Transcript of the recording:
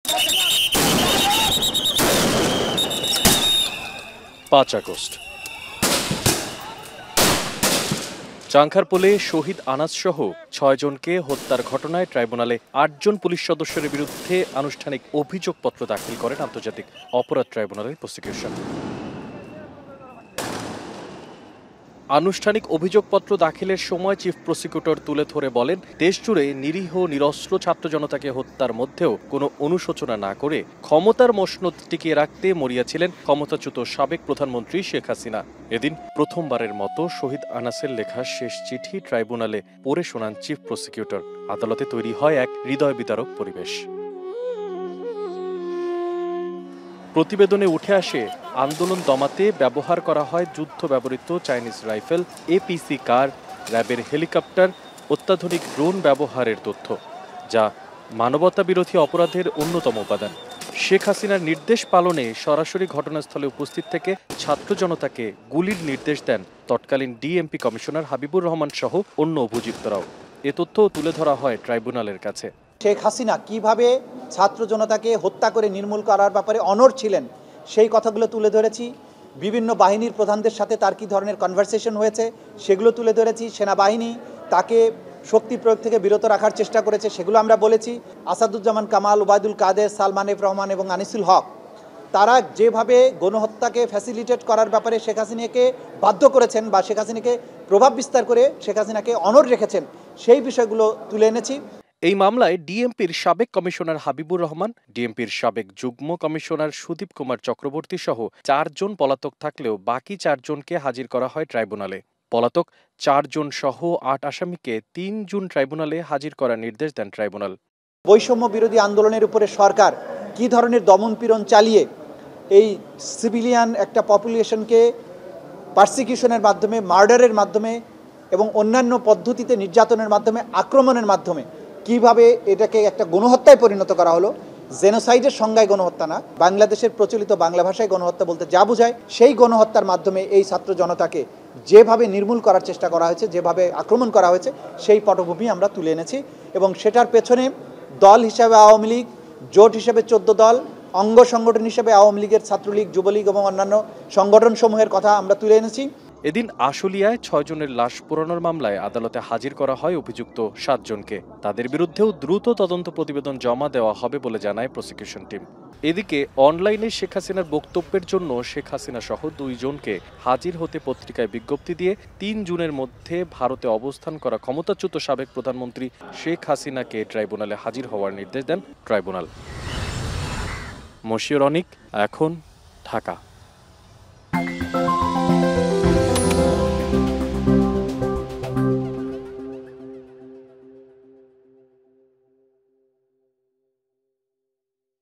5 August চাংখারপোলে শহীদ আনাস সহ 6 জনকে হত্যার ঘটনায় ট্রাইব্যুনালে 8 জন পুলিশ সদস্যের বিরুদ্ধে আনুষ্ঠানিক অভিযোগপত্র দাখিল করেন আন্তর্জাতিক অপরাধ ট্রাইব্যুনালের প্রসিকিউশন। আনুষ্ঠানিক অভিযোগপত্র দাখিলের সময় চিফ প্রসিকিউটর তুলে ধরে বলেন, দেশজুড়ে নিরীহ নিরস্ত্র ছাত্র জনতাকে হত্যার মধ্যেও কোনো অনুশোচনা না করে ক্ষমতার মসনদ টিকিয়ে রাখতে মরিয়া ছিলেন ক্ষমতাচ্যুত সাবেক প্রধানমন্ত্রী শেখ হাসিনা। এদিন প্রথমবারের মতো শহীদ আনাসের লেখা শেষ চিঠি ট্রাইব্যুনালে পড়ে শোনান চিফ প্রসিকিউটর। আদালতে তৈরি হয় এক হৃদয় বিদারক পরিবেশ। প্রতিবেদনে উঠে আসে, আন্দোলন দমাতে ব্যবহার করা হয় যুদ্ধ ব্যবহৃত চাইনিজ রাইফেল, এপিসি কার, র্যাবের হেলিকপ্টার, অত্যাধুনিক ড্রোন ব্যবহারের তথ্য, যা মানবতা বিরোধী অপরাধের অন্যতম উপাদান। শেখ হাসিনার নির্দেশ পালনে সরাসরি ঘটনাস্থলে উপস্থিত থেকে ছাত্র জনতাকে গুলির নির্দেশ দেন তৎকালীন ডিএমপি কমিশনার হাবিবুর রহমান সহ অন্য অভিযুক্তরাও। এ তথ্যও তুলে ধরা হয় ট্রাইব্যুনালের কাছে। শেখ হাসিনা কিভাবে ছাত্র জনতাকে হত্যা করে নির্মূল করার ব্যাপারে অনড় ছিলেন সেই কথাগুলো তুলে ধরেছি। বিভিন্ন বাহিনীর প্রধানদের সাথে তার কী ধরনের কনভারসেশন হয়েছে সেগুলো তুলে ধরেছি। সেনাবাহিনী তাকে শক্তি প্রয়োগ থেকে বিরত রাখার চেষ্টা করেছে সেগুলো আমরা বলেছি। আসাদুজ্জামান কামাল, ওবায়দুল কাদের, সালমান এফ রহমান এবং আনিসুল হক তারা যেভাবে গণহত্যাকে ফ্যাসিলিটেট করার ব্যাপারে শেখ হাসিনাকে বাধ্য করেছেন বা শেখ হাসিনাকে প্রভাব বিস্তার করে শেখ হাসিনাকে অনড় রেখেছেন সেই বিষয়গুলো তুলে এনেছি। এই মামলায় ডিএমপির সাবেক কমিশনার হাবিবুর রহমান, ডিএমপির সাবেক যুগ্ম কমিশনার সুদীপ কুমার চক্রবর্তী সহ 4 জন পলাতক থাকলেও বাকি 4 জনকে হাজির করা হয় ট্রাইব্যুনালে। পলাতক 4 জন সহ 8 আসামিকে 3 জুন ট্রাইব্যুনালে হাজির করার নির্দেশ দেন ট্রাইব্যুনাল। বৈষম্য বিরোধী আন্দোলনের উপরে সরকার কী ধরনের দমনপীড়ন চালিয়ে এই সিভিলিয়ান একটা পপুলেশনকে পারসিকিউশনের মাধ্যমে, মার্ডারের মাধ্যমে এবং অন্যান্য পদ্ধতিতে নির্যাতনের মাধ্যমে, আক্রমণের মাধ্যমে কিভাবে এটাকে একটা গণহত্যায় পরিণত করা হলো। জেনোসাইডের সংজ্ঞায় গণহত্যা না, বাংলাদেশের প্রচলিত বাংলা ভাষায় গণহত্যা বলতে যা বোঝায় সেই গণহত্যার মাধ্যমে এই ছাত্র জনতাকে যেভাবে নির্মূল করার চেষ্টা করা হয়েছে, যেভাবে আক্রমণ করা হয়েছে সেই পটভূমি আমরা তুলে এনেছি এবং সেটার পেছনে দল হিসাবে আওয়ামী লীগ, জোট হিসেবে 14 দল, অঙ্গ সংগঠন হিসেবে আওয়ামী লীগের ছাত্রলীগ, যুবলীগ এবং অন্যান্য সংগঠনসমূহের কথা আমরা তুলে এনেছি। এদিন আশুলিয়ায় 6 জনের লাশ পোড়ানোর মামলায় আদালতে হাজির করা হয় অভিযুক্ত 7 জনকে। তাদের বিরুদ্ধেও দ্রুত তদন্ত প্রতিবেদন জমা দেওয়া হবে বলে জানায় প্রসিকিউশন টিম। এদিকে অনলাইনে শেখ হাসিনার বক্তব্যের জন্য শেখ হাসিনা সহ 2 জনকে হাজির হতে পত্রিকায় বিজ্ঞপ্তি দিয়ে 3 জুনের মধ্যে ভারতে অবস্থান করা ক্ষমতাচ্যুত সাবেক প্রধানমন্ত্রী শেখ হাসিনাকে ট্রাইব্যুনালে হাজির হওয়ার নির্দেশ দেন ট্রাইব্যুনাল। মশিউর অনিক, এখন, ঢাকা।